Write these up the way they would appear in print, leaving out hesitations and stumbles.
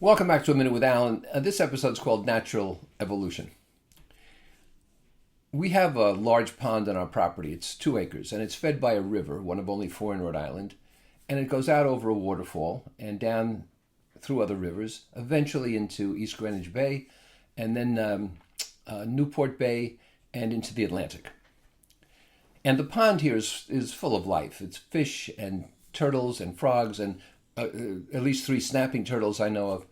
Welcome back to A Minute with Alan. This episode is called Natural Evolution. We have a large pond on our property. It's 2 acres, and it's fed by a river, one of only 4 in Rhode Island. And it goes out over a waterfall and down through other rivers, eventually into East Greenwich Bay, and then Newport Bay, and into the Atlantic. And the pond here is full of life. It's fish and turtles and frogs and at least 3 snapping turtles I know of.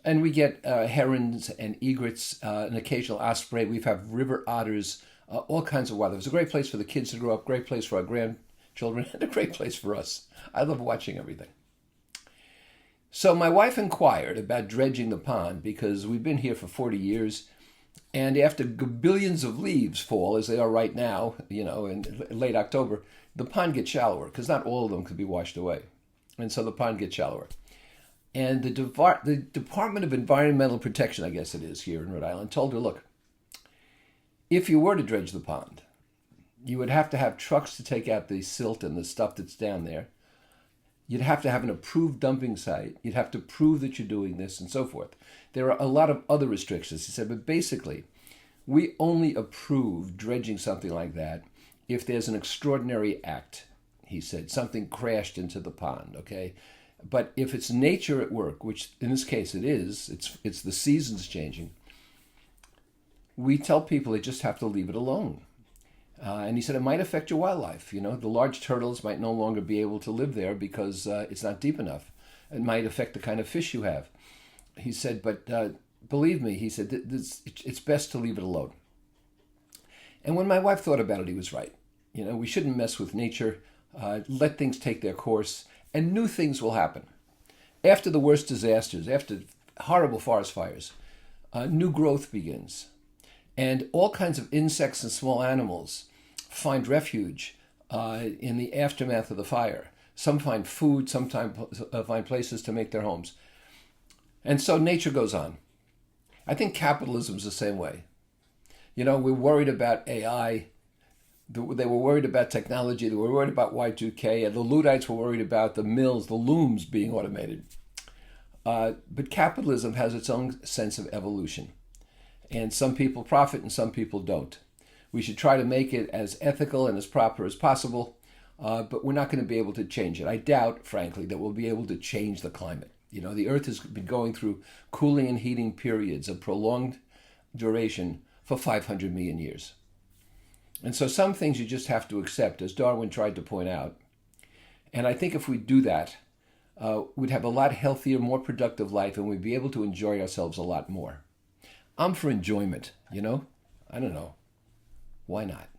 And we get herons and egrets, an occasional osprey. We have river otters, all kinds of wildlife. It's a great place for the kids to grow up, great place for our grandchildren, and a great place for us. I love watching everything. So my wife inquired about dredging the pond because we've been here for 40 years. And after billions of leaves fall, as they are right now, in late October, the pond gets shallower because not all of them could be washed away. And so the pond gets shallower. And the Department of Environmental Protection, I guess it is here in Rhode Island, told her, look, if you were to dredge the pond, you would have to have trucks to take out the silt and the stuff that's down there. You'd have to have an approved dumping site. You'd have to prove that you're doing this and so forth. There are a lot of other restrictions. He said, but basically, we only approve dredging something like that if there's an extraordinary act. He said, something crashed into the pond, okay? But if it's nature at work, which in this case it is, it's the seasons changing, we tell people they just have to leave it alone. And he said it might affect your wildlife. The large turtles might no longer be able to live there because it's not deep enough. It might affect the kind of fish you have. He said, but believe me, he said, it's best to leave it alone. And when my wife thought about it, he was right. We shouldn't mess with nature. Let things take their course, and new things will happen. After the worst disasters, after horrible forest fires, new growth begins. And all kinds of insects and small animals find refuge in the aftermath of the fire. Some find food, some find places to make their homes. And so nature goes on. I think capitalism's the same way. We're worried about AI. They were worried about technology. They were worried about Y2K. And the Luddites were worried about the mills, the looms being automated. But capitalism has its own sense of evolution. And some people profit and some people don't. We should try to make it as ethical and as proper as possible, but we're not going to be able to change it. I doubt, frankly, that we'll be able to change the climate. The Earth has been going through cooling and heating periods of prolonged duration for 500 million years. And so some things you just have to accept, as Darwin tried to point out. And I think if we do that, we'd have a lot healthier, more productive life, and we'd be able to enjoy ourselves a lot more. I'm for enjoyment, I don't know. Why not?